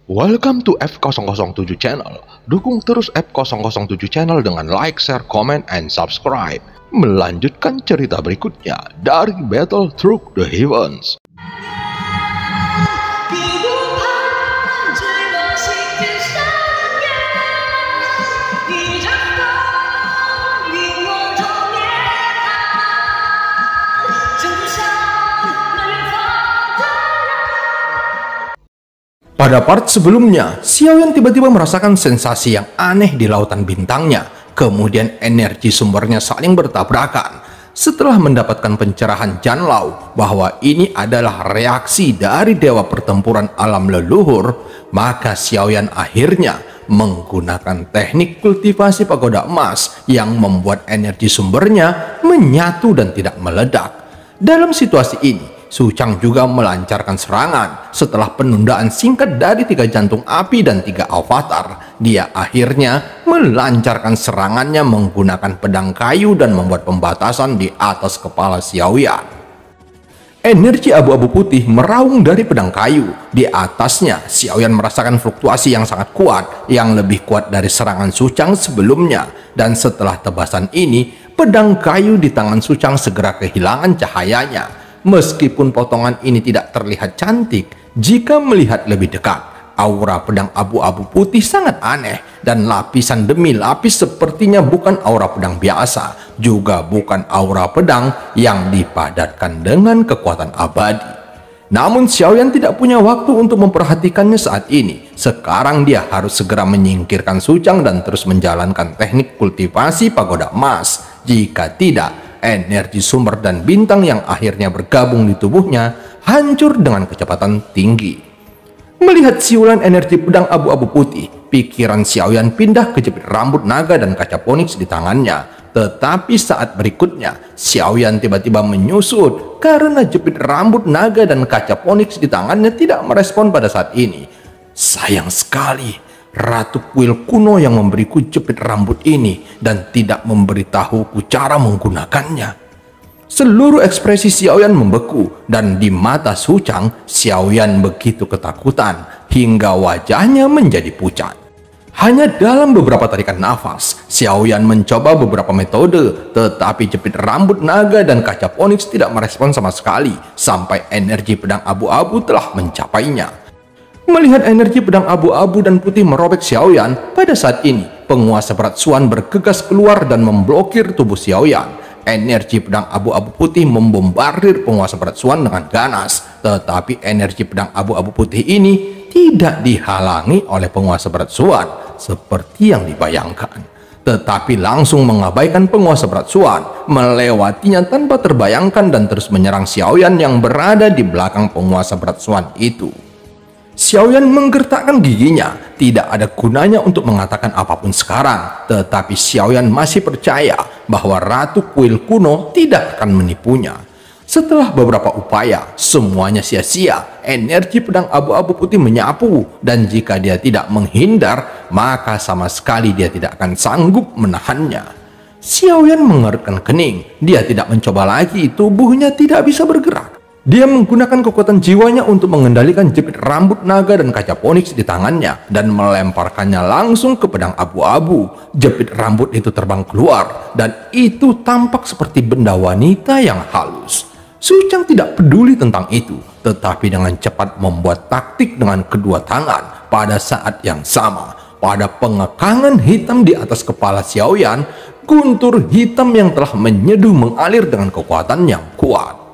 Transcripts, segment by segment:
Welcome to F007 Channel. Dukung terus F007 Channel dengan like, share, comment, and subscribe. Melanjutkan cerita berikutnya dari Battle Through the Heavens. Pada part sebelumnya, Xiaoyan tiba-tiba merasakan sensasi yang aneh di lautan bintangnya. Kemudian energi sumbernya saling bertabrakan. Setelah mendapatkan pencerahan Janlao bahwa ini adalah reaksi dari dewa pertempuran alam leluhur, maka Xiaoyan akhirnya menggunakan teknik kultivasi pagoda emas yang membuat energi sumbernya menyatu dan tidak meledak. Dalam situasi ini, Su Chang juga melancarkan serangan. Setelah penundaan singkat dari 3 jantung api dan 3 avatar, dia akhirnya melancarkan serangannya menggunakan pedang kayu dan membuat pembatasan di atas kepala Xiaoyan. Energi abu-abu putih meraung dari pedang kayu. Di atasnya, Xiaoyan merasakan fluktuasi yang sangat kuat, yang lebih kuat dari serangan Su Chang sebelumnya. Dan setelah tebasan ini, pedang kayu di tangan Su Chang segera kehilangan cahayanya. Meskipun potongan ini tidak terlihat cantik, jika melihat lebih dekat, aura pedang abu-abu putih sangat aneh, dan lapisan demi lapis sepertinya bukan aura pedang biasa, juga bukan aura pedang yang dipadatkan dengan kekuatan abadi. Namun Xiaoyan tidak punya waktu untuk memperhatikannya saat ini. Sekarang dia harus segera menyingkirkan Su Chang dan terus menjalankan teknik kultivasi pagoda emas. Jika tidak, energi sumber dan bintang yang akhirnya bergabung di tubuhnya hancur dengan kecepatan tinggi. Melihat siulan energi pedang abu-abu putih, pikiran Xiaoyan pindah ke jepit rambut naga dan kaca Phoenix di tangannya. Tetapi saat berikutnya, Xiaoyan tiba-tiba menyusut karena jepit rambut naga dan kaca Phoenix di tangannya tidak merespon pada saat ini. Sayang sekali, Ratu Kuil kuno yang memberiku jepit rambut ini dan tidak memberitahuku cara menggunakannya. Seluruh ekspresi Xiaoyan membeku, dan di mata Su Chang, Xiaoyan begitu ketakutan hingga wajahnya menjadi pucat. Hanya dalam beberapa tarikan nafas, Xiaoyan mencoba beberapa metode, tetapi jepit rambut naga dan kaca Phoenix tidak merespon sama sekali sampai energi pedang abu-abu telah mencapainya. Melihat energi pedang abu-abu dan putih merobek Xiaoyan, pada saat ini penguasa berat Xuan bergegas keluar dan memblokir tubuh Xiaoyan. Energi pedang abu-abu putih membombardir penguasa berat Xuan dengan ganas, tetapi energi pedang abu-abu putih ini tidak dihalangi oleh penguasa berat Xuan seperti yang dibayangkan, tetapi langsung mengabaikan penguasa berat Xuan, melewatinya tanpa terbayangkan dan terus menyerang Xiaoyan yang berada di belakang penguasa berat Xuan itu. Xiaoyan menggertakkan giginya. Tidak ada gunanya untuk mengatakan apapun sekarang, tetapi Xiaoyan masih percaya bahwa Ratu Kuil kuno tidak akan menipunya. Setelah beberapa upaya, semuanya sia-sia. Energi pedang abu-abu putih menyapu, dan jika dia tidak menghindar, maka sama sekali dia tidak akan sanggup menahannya. Xiaoyan mengerutkan kening. Dia tidak mencoba lagi, tubuhnya tidak bisa bergerak. Dia menggunakan kekuatan jiwanya untuk mengendalikan jepit rambut naga dan kaca Phoenix di tangannya dan melemparkannya langsung ke pedang abu-abu. Jepit rambut itu terbang keluar, dan itu tampak seperti benda wanita yang halus. Su Chang tidak peduli tentang itu, tetapi dengan cepat membuat taktik dengan kedua tangan. Pada saat yang sama, pada pengekangan hitam di atas kepala Xiaoyan, guntur hitam yang telah menyeduh mengalir dengan kekuatan yang kuat.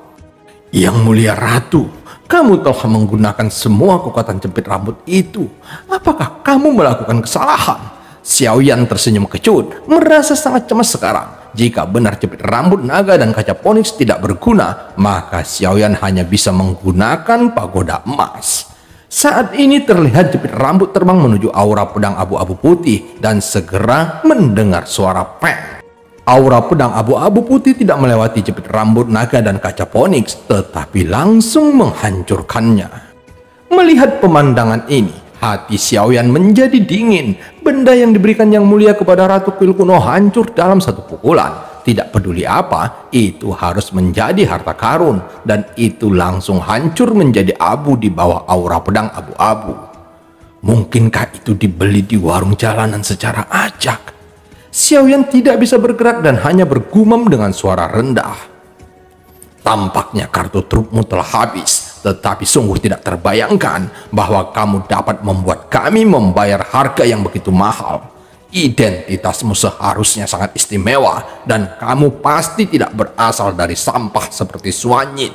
Yang mulia Ratu, kamu telah menggunakan semua kekuatan jepit rambut itu. Apakah kamu melakukan kesalahan? Xiaoyan tersenyum kecut, merasa sangat cemas sekarang. Jika benar jepit rambut naga dan kaca Phoenix tidak berguna, maka Xiaoyan hanya bisa menggunakan pagoda emas. Saat ini terlihat jepit rambut terbang menuju aura pedang abu-abu putih dan segera mendengar suara peng. Aura pedang abu-abu putih tidak melewati jepit rambut naga dan kaca Phoenix, tetapi langsung menghancurkannya. Melihat pemandangan ini, hati Xiaoyan menjadi dingin. Benda yang diberikan Yang Mulia kepada Ratu Kuil kuno hancur dalam satu pukulan. Tidak peduli apa, itu harus menjadi harta karun, dan itu langsung hancur menjadi abu di bawah aura pedang abu-abu. Mungkinkah itu dibeli di warung jalanan secara acak? Xiaoyan tidak bisa bergerak dan hanya bergumam dengan suara rendah. Tampaknya kartu trukmu telah habis, tetapi sungguh tidak terbayangkan bahwa kamu dapat membuat kami membayar harga yang begitu mahal. Identitasmu seharusnya sangat istimewa dan kamu pasti tidak berasal dari sampah seperti Suanyin.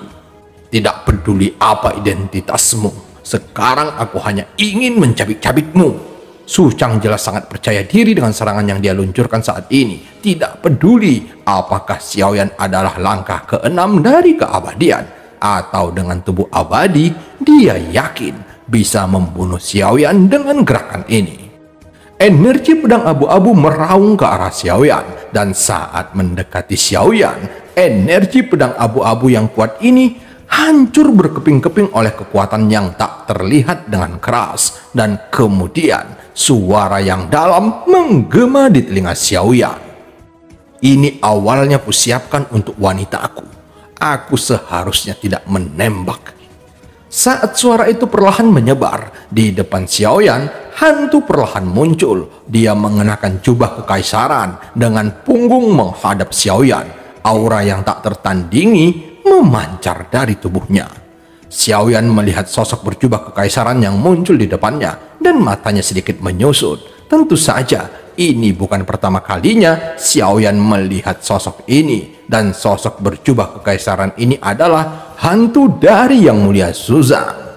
Tidak peduli apa identitasmu, sekarang aku hanya ingin mencabik-cabikmu. Su Chang jelas sangat percaya diri dengan serangan yang dia luncurkan saat ini. Tidak peduli apakah Xiaoyan adalah langkah ke-6 dari keabadian atau dengan tubuh abadi, dia yakin bisa membunuh Xiaoyan dengan gerakan ini. Energi pedang abu-abu meraung ke arah Xiaoyan, dan saat mendekati Xiaoyan, energi pedang abu-abu yang kuat ini hancur berkeping-keping oleh kekuatan yang tak terlihat dengan keras, dan kemudian suara yang dalam menggema di telinga Xiaoyan. Ini awalnya kusiapkan untuk wanitaku. Aku seharusnya tidak menembak. Saat suara itu perlahan menyebar di depan Xiaoyan, hantu perlahan muncul. Dia mengenakan jubah kekaisaran dengan punggung menghadap Xiaoyan. Aura yang tak tertandingi memancar dari tubuhnya. Xiaoyan melihat sosok berjubah kekaisaran yang muncul di depannya dan matanya sedikit menyusut. Tentu saja ini bukan pertama kalinya Xiaoyan melihat sosok ini, dan sosok berjubah kekaisaran ini adalah hantu dari Yang Mulia Suzang.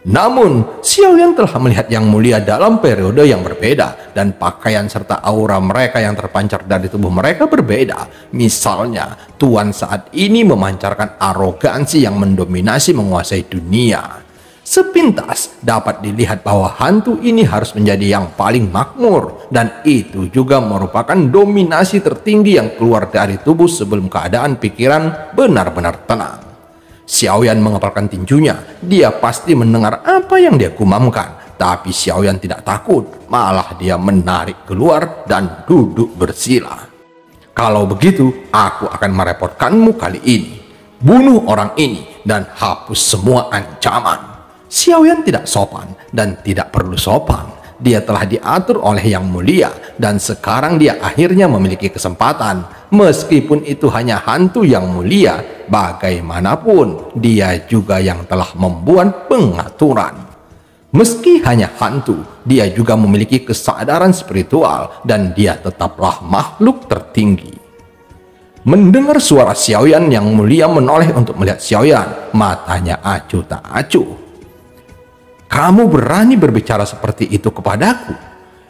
Namun, Xiaoyan telah melihat Yang Mulia dalam periode yang berbeda, dan pakaian serta aura mereka yang terpancar dari tubuh mereka berbeda. Misalnya, Tuan saat ini memancarkan arogansi yang mendominasi menguasai dunia. Sepintas dapat dilihat bahwa hantu ini harus menjadi yang paling makmur, dan itu juga merupakan dominasi tertinggi yang keluar dari tubuh sebelum keadaan pikiran benar-benar tenang. Xiaoyan mengepalkan tinjunya. Dia pasti mendengar apa yang dia gumamkan, tapi Xiaoyan tidak takut, malah dia menarik keluar dan duduk bersila. Kalau begitu, aku akan merepotkanmu kali ini. Bunuh orang ini dan hapus semua ancaman. Xiaoyan tidak sopan dan tidak perlu sopan. Dia telah diatur oleh Yang Mulia, dan sekarang dia akhirnya memiliki kesempatan. Meskipun itu hanya hantu Yang Mulia, bagaimanapun dia juga yang telah membuat pengaturan. Meski hanya hantu, dia juga memiliki kesadaran spiritual, dan dia tetaplah makhluk tertinggi. Mendengar suara Xiaoyan, Yang Mulia menoleh untuk melihat Xiaoyan. Matanya acuh tak acuh. Kamu berani berbicara seperti itu kepadaku?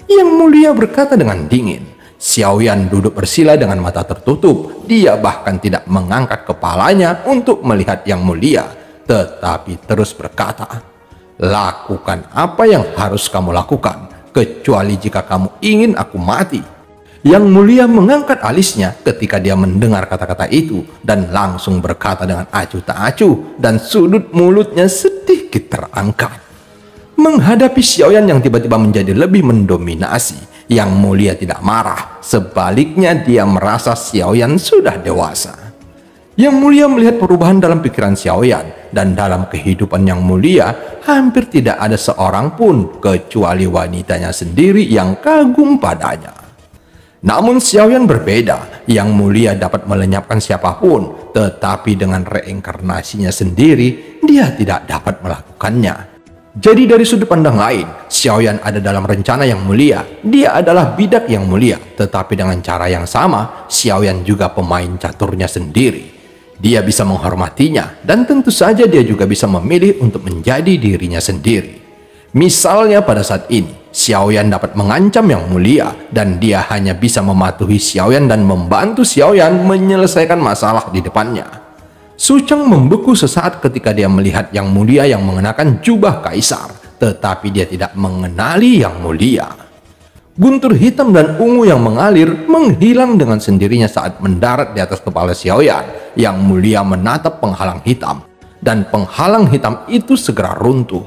Yang Mulia berkata dengan dingin. Xiaoyan duduk bersila dengan mata tertutup. Dia bahkan tidak mengangkat kepalanya untuk melihat Yang Mulia, tetapi terus berkata, lakukan apa yang harus kamu lakukan, kecuali jika kamu ingin aku mati. Yang Mulia mengangkat alisnya ketika dia mendengar kata-kata itu, dan langsung berkata dengan acuh tak acuh, dan sudut mulutnya sedikit terangkat. Menghadapi Xiaoyan yang tiba-tiba menjadi lebih mendominasi, Yang Mulia tidak marah. Sebaliknya, dia merasa Xiaoyan sudah dewasa. Yang Mulia melihat perubahan dalam pikiran Xiaoyan, dan dalam kehidupan Yang Mulia hampir tidak ada seorang pun kecuali wanitanya sendiri yang kagum padanya. Namun Xiaoyan berbeda. Yang Mulia dapat melenyapkan siapapun, tetapi dengan reinkarnasinya sendiri dia tidak dapat melakukannya. Jadi dari sudut pandang lain, Xiaoyan ada dalam rencana Yang Mulia. Dia adalah bidak Yang Mulia, tetapi dengan cara yang sama, Xiaoyan juga pemain caturnya sendiri. Dia bisa menghormatinya, dan tentu saja dia juga bisa memilih untuk menjadi dirinya sendiri. Misalnya pada saat ini, Xiaoyan dapat mengancam Yang Mulia, dan dia hanya bisa mematuhi Xiaoyan dan membantu Xiaoyan menyelesaikan masalah di depannya. Su Chang membeku sesaat ketika dia melihat Yang Mulia yang mengenakan jubah kaisar, tetapi dia tidak mengenali Yang Mulia. Guntur hitam dan ungu yang mengalir menghilang dengan sendirinya saat mendarat di atas kepala Xiaoyan. Yang Mulia menatap penghalang hitam, dan penghalang hitam itu segera runtuh.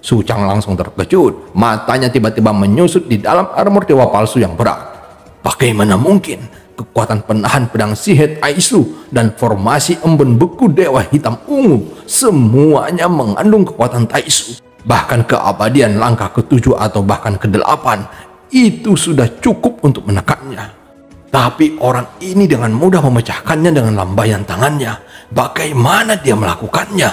Su Chang langsung terkejut, matanya tiba-tiba menyusut di dalam armor dewa palsu yang berat. Bagaimana mungkin? Kekuatan penahan pedang Sihet Aisu dan formasi emben beku dewa hitam ungu, semuanya mengandung kekuatan Taisu. Bahkan keabadian langkah ke-7 atau bahkan ke-8 itu sudah cukup untuk menekannya. Tapi orang ini dengan mudah memecahkannya dengan lambaian tangannya. Bagaimana dia melakukannya?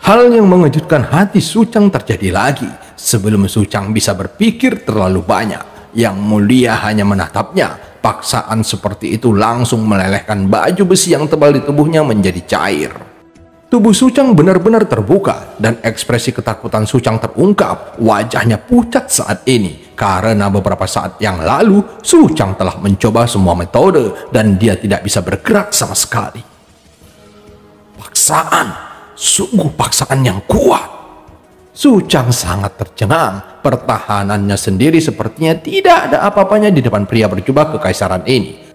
Hal yang mengejutkan hati Suchang terjadi lagi. Sebelum Suchang bisa berpikir terlalu banyak, Yang Mulia hanya menatapnya. Paksaan seperti itu langsung melelehkan baju besi yang tebal di tubuhnya menjadi cair. Tubuh Suchang benar-benar terbuka dan ekspresi ketakutan Suchang terungkap. Wajahnya pucat saat ini karena beberapa saat yang lalu Suchang telah mencoba semua metode dan dia tidak bisa bergerak sama sekali. Paksaan, sungguh paksaan yang kuat. Suchang sangat tercengang. Pertahanannya sendiri sepertinya tidak ada apa-apanya di depan pria berjubah kekaisaran ini.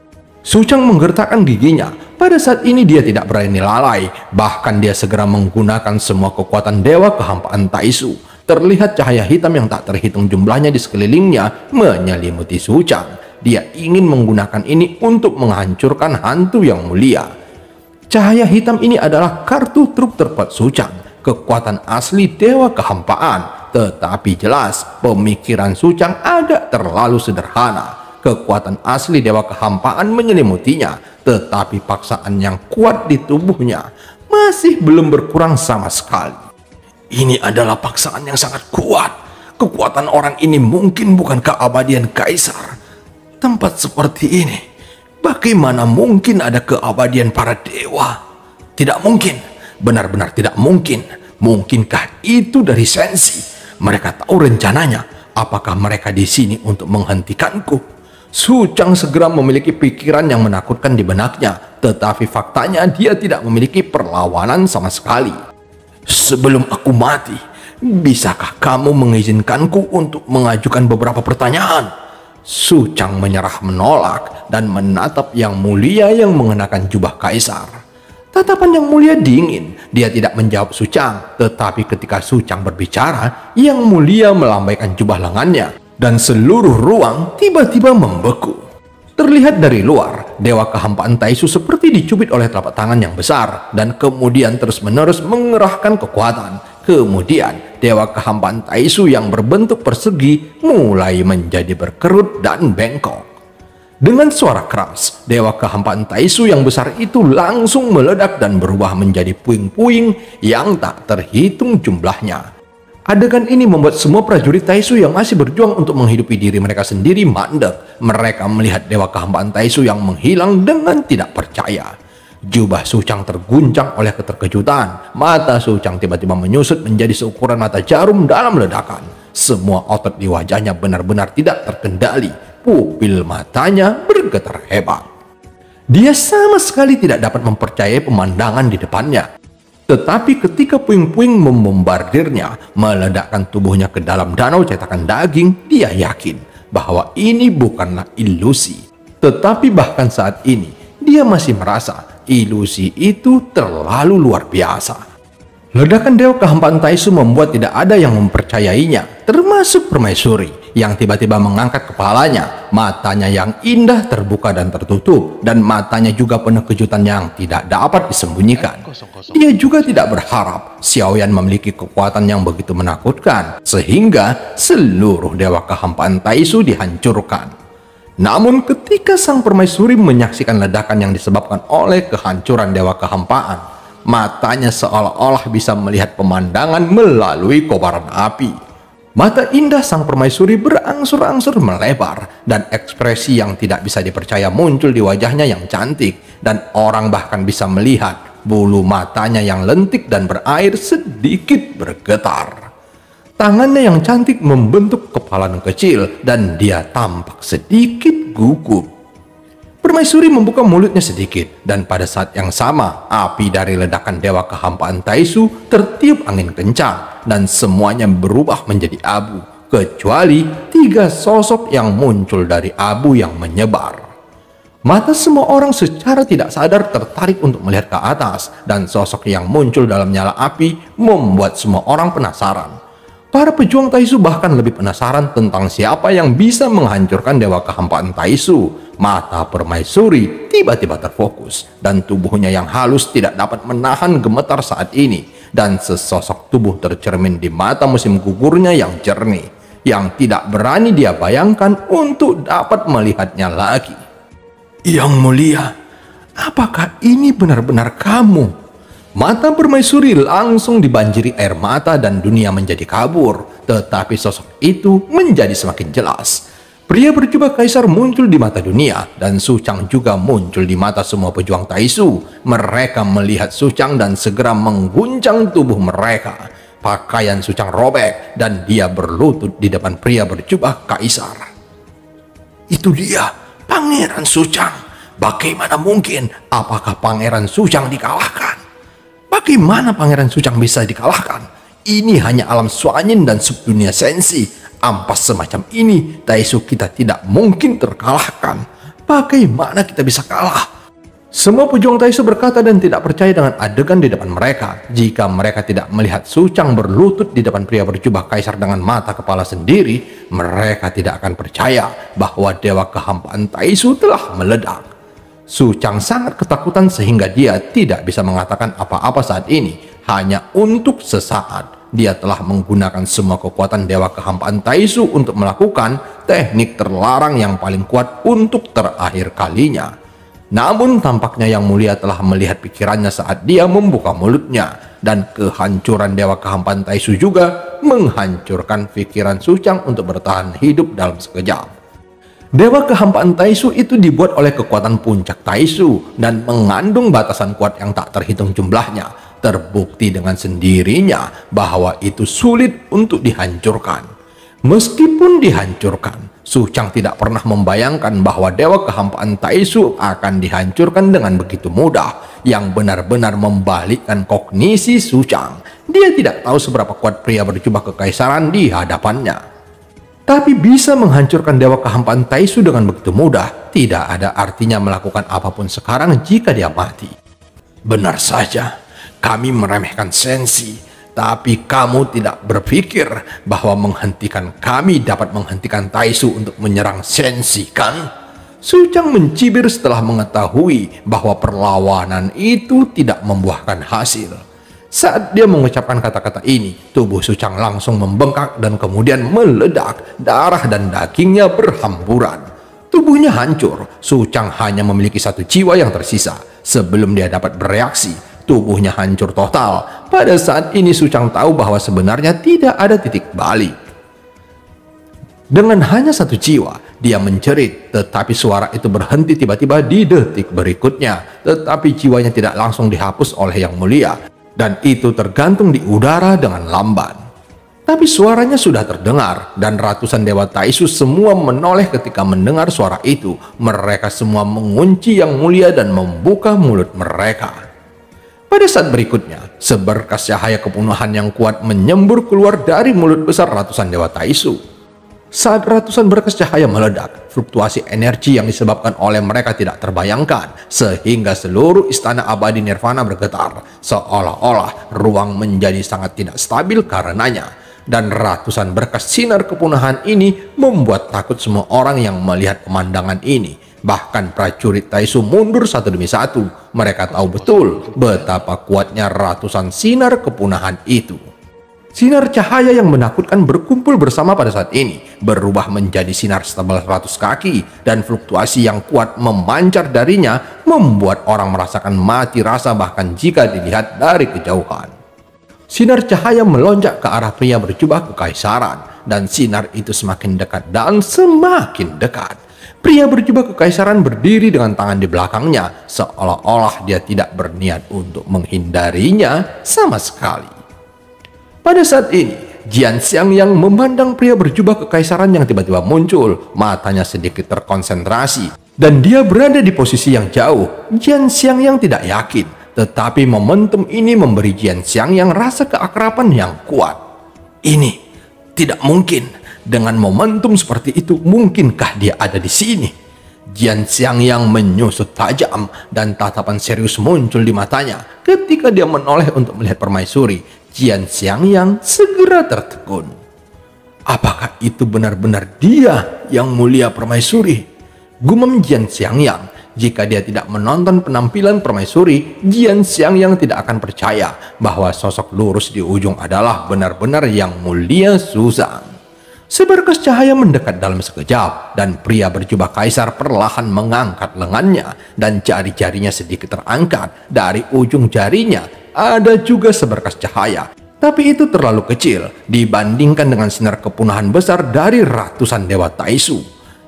Suchang menggertakkan giginya. Pada saat ini dia tidak berani lalai. Bahkan dia segera menggunakan semua kekuatan dewa kehampaan Taisu. Terlihat cahaya hitam yang tak terhitung jumlahnya di sekelilingnya menyelimuti Suchang. Dia ingin menggunakan ini untuk menghancurkan hantu Yang Mulia. Cahaya hitam ini adalah kartu truk terkuat Suchang, kekuatan asli dewa kehampaan. Tetapi jelas pemikiran Suchang agak terlalu sederhana. Kekuatan asli dewa kehampaan menyelimutinya, tetapi paksaan yang kuat di tubuhnya masih belum berkurang sama sekali. Ini adalah paksaan yang sangat kuat. Kekuatan orang ini mungkin bukan keabadian kaisar. Tempat seperti ini, bagaimana mungkin ada keabadian para dewa? Tidak mungkin, benar-benar tidak mungkin. Mungkinkah itu dari Senshi? Mereka tahu rencananya. Apakah mereka di sini untuk menghentikanku? Suchang segera memiliki pikiran yang menakutkan di benaknya, tetapi faktanya dia tidak memiliki perlawanan sama sekali. Sebelum aku mati, bisakah kamu mengizinkanku untuk mengajukan beberapa pertanyaan? Suchang menyerah menolak dan menatap Yang Mulia yang mengenakan jubah kaisar. Tatapan Yang Mulia dingin. Dia tidak menjawab Suchang, tetapi ketika Suchang berbicara, Yang Mulia melambaikan jubah lengannya. Dan seluruh ruang tiba-tiba membeku. Terlihat dari luar, dewa kehampaan Taisu seperti dicubit oleh telapak tangan yang besar dan kemudian terus-menerus mengerahkan kekuatan. Kemudian dewa kehampaan Taisu yang berbentuk persegi mulai menjadi berkerut dan bengkok. Dengan suara keras, dewa kehampaan Taisu yang besar itu langsung meledak dan berubah menjadi puing-puing yang tak terhitung jumlahnya. Adegan ini membuat semua prajurit Taisu yang masih berjuang untuk menghidupi diri mereka sendiri mandek. Mereka melihat dewa kehampaan Taisu yang menghilang dengan tidak percaya. Jubah Suchang terguncang oleh keterkejutan. Mata Suchang tiba-tiba menyusut menjadi seukuran mata jarum dalam ledakan. Semua otot di wajahnya benar-benar tidak terkendali. Pupil matanya bergetar hebat. Dia sama sekali tidak dapat mempercayai pemandangan di depannya. Tetapi ketika puing-puing membombardirnya, meledakkan tubuhnya ke dalam danau cetakan daging, dia yakin bahwa ini bukanlah ilusi. Tetapi bahkan saat ini, dia masih merasa ilusi itu terlalu luar biasa. Ledakan dewa kehampaan Taisu membuat tidak ada yang mempercayainya, termasuk Permaisuri yang tiba-tiba mengangkat kepalanya. Matanya yang indah terbuka dan tertutup, dan matanya juga penuh kejutan yang tidak dapat disembunyikan. Dia juga tidak berharap Xiaoyan memiliki kekuatan yang begitu menakutkan, sehingga seluruh dewa kehampaan Taisu dihancurkan. Namun ketika sang Permaisuri menyaksikan ledakan yang disebabkan oleh kehancuran dewa kehampaan, matanya seolah-olah bisa melihat pemandangan melalui kobaran api. Mata indah sang Permaisuri berangsur-angsur melebar dan ekspresi yang tidak bisa dipercaya muncul di wajahnya yang cantik, dan orang bahkan bisa melihat bulu matanya yang lentik dan berair sedikit bergetar. Tangannya yang cantik membentuk kepalan kecil dan dia tampak sedikit gugup. Permaisuri membuka mulutnya sedikit, dan pada saat yang sama, api dari ledakan dewa kehampaan Taisu tertiup angin kencang, dan semuanya berubah menjadi abu, kecuali 3 sosok yang muncul dari abu yang menyebar. Mata semua orang secara tidak sadar tertarik untuk melihat ke atas, dan sosok yang muncul dalam nyala api membuat semua orang penasaran. Para pejuang Taisu bahkan lebih penasaran tentang siapa yang bisa menghancurkan dewa kehampaan Taisu. Mata Permaisuri tiba-tiba terfokus, dan tubuhnya yang halus tidak dapat menahan gemetar saat ini. dan sesosok tubuh tercermin di mata musim gugurnya yang jernih, yang tidak berani dia bayangkan untuk dapat melihatnya lagi. Yang Mulia, apakah ini benar-benar kamu? Mata permaisuri langsung dibanjiri air mata dan dunia menjadi kabur, tetapi sosok itu menjadi semakin jelas. Pria berjubah kaisar muncul di mata dunia, dan Su Chang juga muncul di mata semua pejuang Taisu. Mereka melihat Su Chang dan segera mengguncang tubuh mereka. Pakaian Su Chang robek, dan dia berlutut di depan pria berjubah kaisar. Itu dia, Pangeran Su Chang. Bagaimana mungkin? Apakah Pangeran Su Chang dikalahkan? Bagaimana Pangeran Su Chang bisa dikalahkan? Ini hanya alam Suanyin dan subdunia sensi. Ampas semacam ini, Taisu kita tidak mungkin terkalahkan. Bagaimana kita bisa kalah? Semua pejuang Taisu berkata dan tidak percaya dengan adegan di depan mereka. Jika mereka tidak melihat Su Chang berlutut di depan pria berjubah kaisar dengan mata kepala sendiri, mereka tidak akan percaya bahwa dewa kehampaan Taisu telah meledak. Su Chang sangat ketakutan sehingga dia tidak bisa mengatakan apa-apa saat ini. Hanya untuk sesaat, dia telah menggunakan semua kekuatan dewa kehampaan Taisu untuk melakukan teknik terlarang yang paling kuat untuk terakhir kalinya. Namun tampaknya Yang Mulia telah melihat pikirannya saat dia membuka mulutnya, dan kehancuran dewa kehampaan Taisu juga menghancurkan pikiran Su Chang untuk bertahan hidup dalam sekejap. Dewa kehampaan Taisu itu dibuat oleh kekuatan puncak Taisu dan mengandung batasan kuat yang tak terhitung jumlahnya. Terbukti dengan sendirinya bahwa itu sulit untuk dihancurkan. Meskipun dihancurkan, Su Chang tidak pernah membayangkan bahwa dewa kehampaan Taisu akan dihancurkan dengan begitu mudah, yang benar-benar membalikkan kognisi Su Chang. Dia tidak tahu seberapa kuat pria berjubah kekaisaran di hadapannya. Tapi bisa menghancurkan dewa kehampaan Taisu dengan begitu mudah, tidak ada artinya melakukan apapun sekarang jika dia mati. Benar saja, kami meremehkan sensi, tapi kamu tidak berpikir bahwa menghentikan kami dapat menghentikan Taisu untuk menyerang sensi, kan? Su Chang mencibir setelah mengetahui bahwa perlawanan itu tidak membuahkan hasil. Saat dia mengucapkan kata-kata ini, tubuh Su Chang langsung membengkak dan kemudian meledak. Darah dan dagingnya berhamburan. Tubuhnya hancur. Su Chang hanya memiliki satu jiwa yang tersisa. Sebelum dia dapat bereaksi, tubuhnya hancur total. Pada saat ini Su Chang tahu bahwa sebenarnya tidak ada titik balik. Dengan hanya satu jiwa, dia menjerit, tetapi suara itu berhenti tiba-tiba di detik berikutnya. Tetapi jiwanya tidak langsung dihapus oleh Yang Mulia, dan itu tergantung di udara dengan lamban. Tapi suaranya sudah terdengar, dan ratusan dewa Taisu semua menoleh ketika mendengar suara itu. Mereka semua mengunci Yang Mulia dan membuka mulut mereka. Pada saat berikutnya, seberkas cahaya kepunahan yang kuat menyembur keluar dari mulut besar ratusan dewa Taisu. Saat ratusan berkas cahaya meledak, fluktuasi energi yang disebabkan oleh mereka tidak terbayangkan, sehingga seluruh istana abadi Nirvana bergetar, seolah-olah ruang menjadi sangat tidak stabil karenanya. Dan ratusan berkas sinar kepunahan ini membuat takut semua orang yang melihat pemandangan ini. Bahkan prajurit Taisu mundur satu demi satu. Mereka tahu betul betapa kuatnya ratusan sinar kepunahan itu. Sinar cahaya yang menakutkan berkumpul bersama pada saat ini, berubah menjadi sinar setebal 100 kaki, dan fluktuasi yang kuat memancar darinya membuat orang merasakan mati rasa bahkan jika dilihat dari kejauhan. Sinar cahaya melonjak ke arah pria berjubah kekaisaran, dan sinar itu semakin dekat dan semakin dekat. Pria berjubah kekaisaran berdiri dengan tangan di belakangnya, seolah-olah dia tidak berniat untuk menghindarinya sama sekali. Pada saat ini, Jian Xiangyang memandang pria berjubah kekaisaran yang tiba-tiba muncul. Matanya sedikit terkonsentrasi, dan dia berada di posisi yang jauh. Jian Xiangyang tidak yakin, tetapi momentum ini memberi Jian Xiangyang rasa keakraban yang kuat. Ini tidak mungkin. Dengan momentum seperti itu, mungkinkah dia ada di sini? Jian Xiangyang menyusut tajam, dan tatapan serius muncul di matanya. Ketika dia menoleh untuk melihat permaisuri, Jian Xiangyang segera tertegun. Apakah itu benar-benar dia Yang Mulia Permaisuri? Gumam Jian Xiangyang. Jika dia tidak menonton penampilan permaisuri, Jian Xiangyang tidak akan percaya bahwa sosok lurus di ujung adalah benar-benar Yang Mulia Suzang. Seberkas cahaya mendekat dalam sekejap, dan pria berjubah kaisar perlahan mengangkat lengannya, dan jari-jarinya sedikit terangkat. Dari ujung jarinya ada juga seberkas cahaya, tapi itu terlalu kecil dibandingkan dengan sinar kepunahan besar dari ratusan dewa Taisu.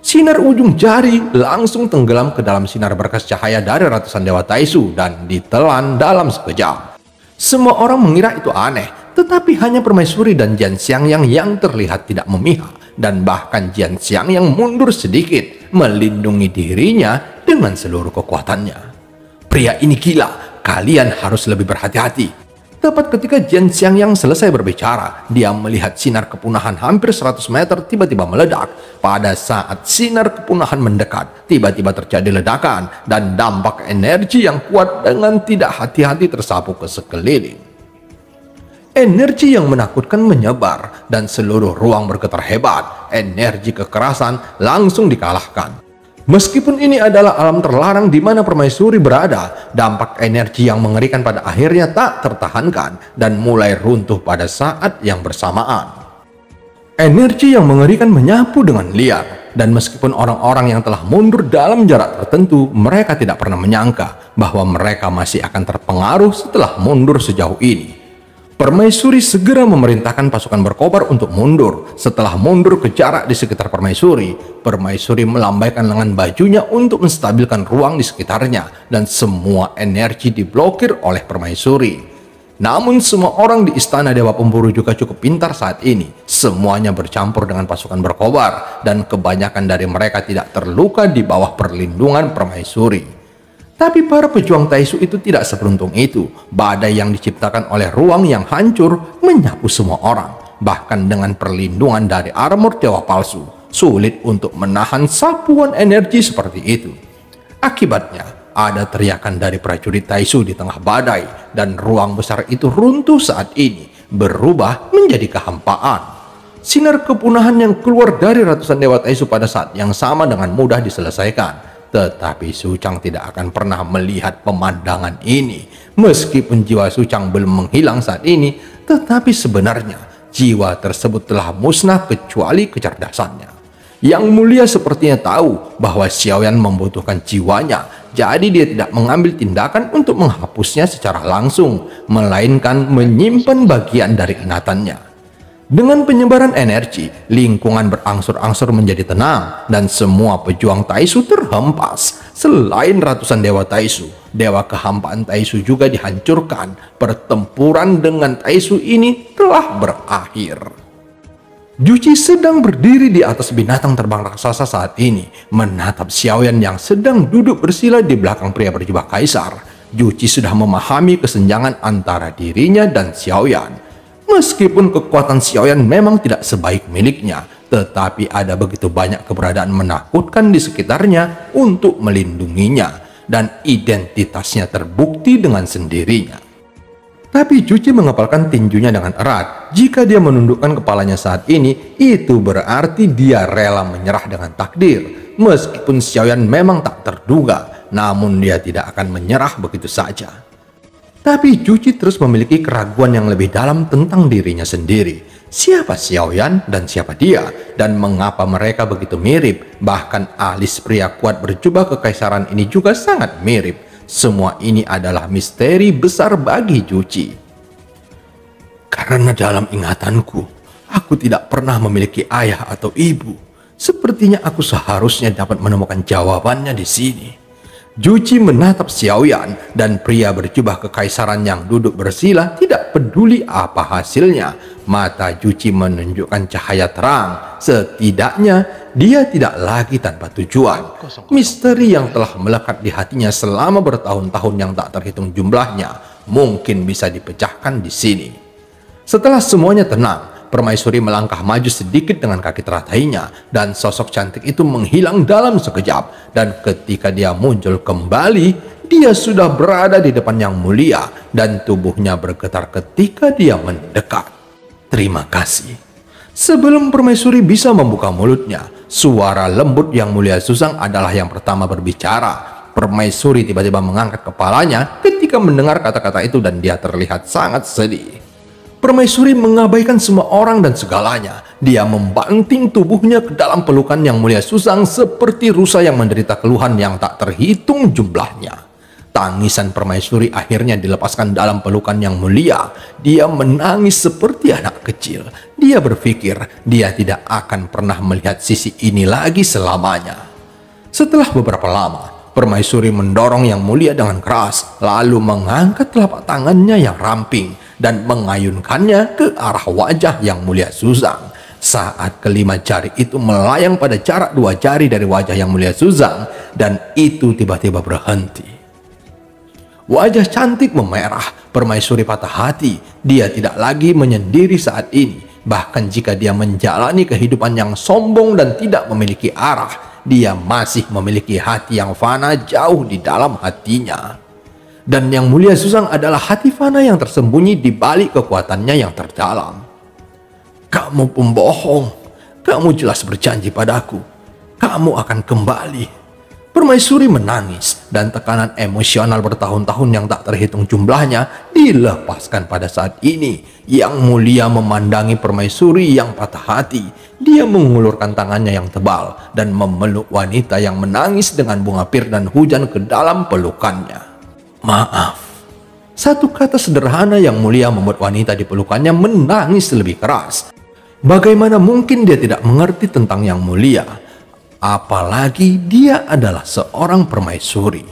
Sinar ujung jari langsung tenggelam ke dalam sinar berkas cahaya dari ratusan dewa Taisu dan ditelan dalam sekejap. Semua orang mengira itu aneh, tetapi hanya permaisuri dan Jian Xiangyang yang terlihat tidak memihak, dan bahkan Jian Xiangyang mundur sedikit melindungi dirinya dengan seluruh kekuatannya. Pria ini gila, kalian harus lebih berhati-hati. Tepat ketika Jian Xiangyang selesai berbicara, dia melihat sinar kepunahan hampir 100 meter tiba-tiba meledak. Pada saat sinar kepunahan mendekat, tiba-tiba terjadi ledakan dan dampak energi yang kuat dengan tidak hati-hati tersapu ke sekeliling. Energi yang menakutkan menyebar dan seluruh ruang bergetar hebat. Energi kekerasan langsung dikalahkan. Meskipun ini adalah alam terlarang di mana permaisuri berada, dampak energi yang mengerikan pada akhirnya tak tertahankan dan mulai runtuh pada saat yang bersamaan. Energi yang mengerikan menyapu dengan liar, dan meskipun orang-orang yang telah mundur dalam jarak tertentu, mereka tidak pernah menyangka bahwa mereka masih akan terpengaruh setelah mundur sejauh ini. Permaisuri segera memerintahkan pasukan berkobar untuk mundur. Setelah mundur ke jarak di sekitar permaisuri, permaisuri melambaikan lengan bajunya untuk menstabilkan ruang di sekitarnya, dan semua energi diblokir oleh permaisuri. Namun semua orang di istana Dewa Pemburu juga cukup pintar saat ini. Semuanya bercampur dengan pasukan berkobar, dan kebanyakan dari mereka tidak terluka di bawah perlindungan permaisuri. Tapi para pejuang Taisu itu tidak seberuntung itu. Badai yang diciptakan oleh ruang yang hancur menyapu semua orang. Bahkan dengan perlindungan dari armor dewa palsu, sulit untuk menahan sapuan energi seperti itu. Akibatnya, ada teriakan dari prajurit Taisu di tengah badai, dan ruang besar itu runtuh saat ini, berubah menjadi kehampaan. Sinar kepunahan yang keluar dari ratusan dewa Taisu pada saat yang sama dengan mudah diselesaikan. Tetapi Su Chang tidak akan pernah melihat pemandangan ini. Meskipun jiwa Su Chang belum menghilang saat ini, tetapi sebenarnya jiwa tersebut telah musnah kecuali kecerdasannya. Yang Mulia sepertinya tahu bahwa Xiaoyan membutuhkan jiwanya, jadi dia tidak mengambil tindakan untuk menghapusnya secara langsung, melainkan menyimpan bagian dari ingatannya. Dengan penyebaran energi, lingkungan berangsur-angsur menjadi tenang, dan semua pejuang Taisu terhempas. Selain ratusan dewa Taisu, dewa kehampaan Taisu juga dihancurkan. Pertempuran dengan Taisu ini telah berakhir. Juchi sedang berdiri di atas binatang terbang raksasa saat ini, menatap Xiaoyan yang sedang duduk bersila di belakang pria berjubah kaisar. Juchi sudah memahami kesenjangan antara dirinya dan Xiaoyan. Meskipun kekuatan Xiaoyan memang tidak sebaik miliknya, tetapi ada begitu banyak keberadaan menakutkan di sekitarnya untuk melindunginya, dan identitasnya terbukti dengan sendirinya. Tapi Juchi mengepalkan tinjunya dengan erat. Jika dia menundukkan kepalanya saat ini, itu berarti dia rela menyerah dengan takdir. Meskipun Xiaoyan memang tak terduga, namun dia tidak akan menyerah begitu saja. Tapi Juchi terus memiliki keraguan yang lebih dalam tentang dirinya sendiri. Siapa Xiaoyan dan siapa dia? Dan mengapa mereka begitu mirip? Bahkan alis pria kuat berjubah kekaisaran ini juga sangat mirip. Semua ini adalah misteri besar bagi Juchi. Karena dalam ingatanku, aku tidak pernah memiliki ayah atau ibu. Sepertinya aku seharusnya dapat menemukan jawabannya di sini. Juchi menatap Xiaoyan, dan pria berjubah kekaisaran yang duduk bersila tidak peduli apa hasilnya. Mata Juchi menunjukkan cahaya terang. Setidaknya dia tidak lagi tanpa tujuan. Misteri yang telah melekat di hatinya selama bertahun-tahun yang tak terhitung jumlahnya mungkin bisa dipecahkan di sini. Setelah semuanya tenang, permaisuri melangkah maju sedikit dengan kaki teratainya, dan sosok cantik itu menghilang dalam sekejap. Dan ketika dia muncul kembali, dia sudah berada di depan Yang Mulia, dan tubuhnya bergetar ketika dia mendekat. Terima kasih. Sebelum permaisuri bisa membuka mulutnya, suara lembut Yang Mulia Suzang adalah yang pertama berbicara. Permaisuri tiba-tiba mengangkat kepalanya ketika mendengar kata-kata itu dan dia terlihat sangat sedih. Permaisuri mengabaikan semua orang dan segalanya. Dia membanting tubuhnya ke dalam pelukan Yang Mulia Suzang seperti rusa yang menderita keluhan yang tak terhitung jumlahnya. Tangisan permaisuri akhirnya dilepaskan dalam pelukan Yang Mulia. Dia menangis seperti anak kecil. Dia berpikir dia tidak akan pernah melihat sisi ini lagi selamanya. Setelah beberapa lama, permaisuri mendorong Yang Mulia dengan keras, lalu mengangkat telapak tangannya yang ramping dan mengayunkannya ke arah wajah Yang Mulia Suzang. Saat kelima jari itu melayang pada jarak 2 jari dari wajah Yang Mulia Suzang, dan itu tiba-tiba berhenti. Wajah cantik memerah, permaisuri patah hati. Dia tidak lagi menyendiri saat ini. Bahkan jika dia menjalani kehidupan yang sombong dan tidak memiliki arah, dia masih memiliki hati yang fana jauh di dalam hatinya. Dan Yang Mulia Suzang adalah hati fana yang tersembunyi di balik kekuatannya yang terdalam. Kamu pembohong. Kamu jelas berjanji padaku. Kamu akan kembali. Permaisuri menangis dan tekanan emosional bertahun-tahun yang tak terhitung jumlahnya dilepaskan pada saat ini. Yang Mulia memandangi permaisuri yang patah hati. Dia mengulurkan tangannya yang tebal dan memeluk wanita yang menangis dengan bunga pir dan hujan ke dalam pelukannya. Maaf. Satu kata sederhana Yang Mulia membuat wanita di pelukannya menangis lebih keras. Bagaimana mungkin dia tidak mengerti tentang Yang Mulia? Apalagi dia adalah seorang permaisuri.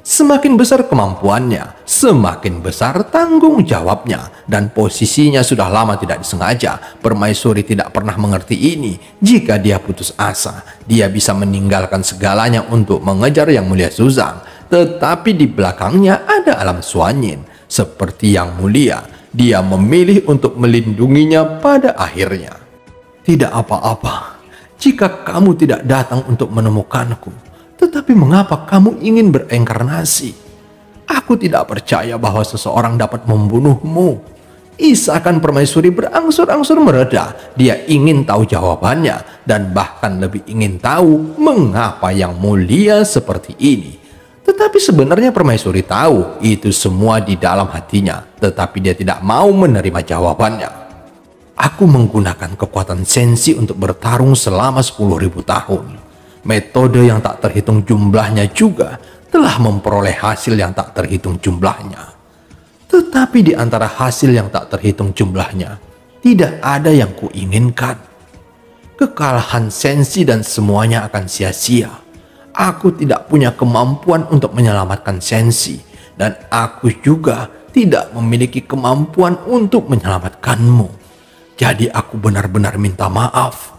Semakin besar kemampuannya, semakin besar tanggung jawabnya, dan posisinya sudah lama tidak disengaja. Permaisuri tidak pernah mengerti ini. Jika dia putus asa, dia bisa meninggalkan segalanya untuk mengejar Yang Mulia Suzang. Tetapi di belakangnya ada alam Suanyin. Seperti Yang Mulia, dia memilih untuk melindunginya pada akhirnya. Tidak apa-apa jika kamu tidak datang untuk menemukanku, tetapi mengapa kamu ingin bereinkarnasi? Aku tidak percaya bahwa seseorang dapat membunuhmu. Isakan permaisuri berangsur-angsur mereda. Dia ingin tahu jawabannya dan bahkan lebih ingin tahu mengapa Yang Mulia seperti ini. Tetapi sebenarnya permaisuri tahu itu semua di dalam hatinya, tetapi dia tidak mau menerima jawabannya. Aku menggunakan kekuatan sensi untuk bertarung selama 10.000 tahun. Metode yang tak terhitung jumlahnya juga telah memperoleh hasil yang tak terhitung jumlahnya. Tetapi di antara hasil yang tak terhitung jumlahnya, tidak ada yang kuinginkan. Kekalahan sensi dan semuanya akan sia-sia. Aku tidak punya kemampuan untuk menyelamatkan sensi, dan aku juga tidak memiliki kemampuan untuk menyelamatkanmu. Jadi aku benar-benar minta maaf.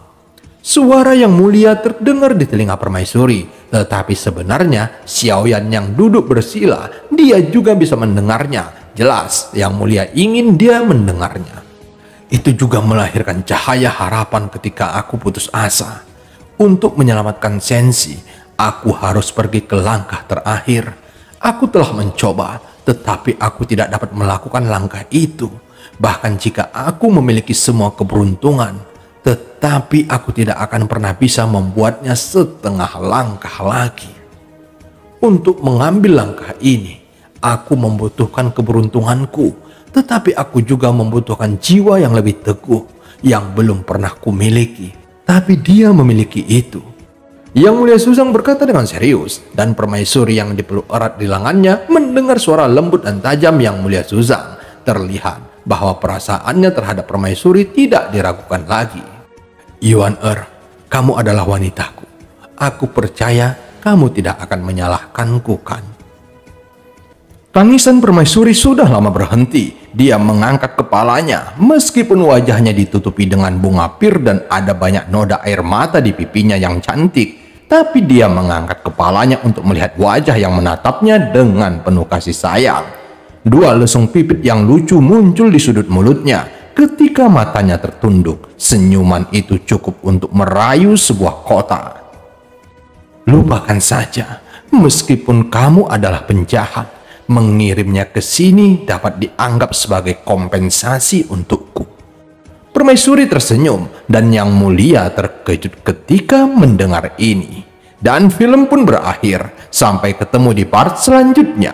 Suara Yang Mulia terdengar di telinga permaisuri, tetapi sebenarnya Xiaoyan yang duduk bersila, dia juga bisa mendengarnya. Jelas Yang Mulia ingin dia mendengarnya. Itu juga melahirkan cahaya harapan ketika aku putus asa. Untuk menyelamatkan sensi, aku harus pergi ke langkah terakhir. Aku telah mencoba, tetapi aku tidak dapat melakukan langkah itu. Bahkan jika aku memiliki semua keberuntungan, tetapi aku tidak akan pernah bisa membuatnya setengah langkah lagi. Untuk mengambil langkah ini, aku membutuhkan keberuntunganku, tetapi aku juga membutuhkan jiwa yang lebih teguh, yang belum pernah kumiliki. Tapi dia memiliki itu. Yang Mulia Suzang berkata dengan serius, dan permaisuri yang dipeluk erat di lengannya mendengar suara lembut dan tajam Yang Mulia Suzang. Terlihat bahwa perasaannya terhadap permaisuri tidak diragukan lagi. Yuan kamu adalah wanitaku. Aku percaya kamu tidak akan menyalahkanku, kan? Tangisan permaisuri sudah lama berhenti. Dia mengangkat kepalanya, meskipun wajahnya ditutupi dengan bunga pir dan ada banyak noda air mata di pipinya yang cantik. Tapi dia mengangkat kepalanya untuk melihat wajah yang menatapnya dengan penuh kasih sayang. 2 lesung pipit yang lucu muncul di sudut mulutnya. Ketika matanya tertunduk, senyuman itu cukup untuk merayu sebuah kota. Lupakan saja, meskipun kamu adalah penjahat, mengirimnya ke sini dapat dianggap sebagai kompensasi untukku. Permaisuri tersenyum, dan Yang Mulia terkejut ketika mendengar ini. Dan film pun berakhir. Sampai ketemu di part selanjutnya.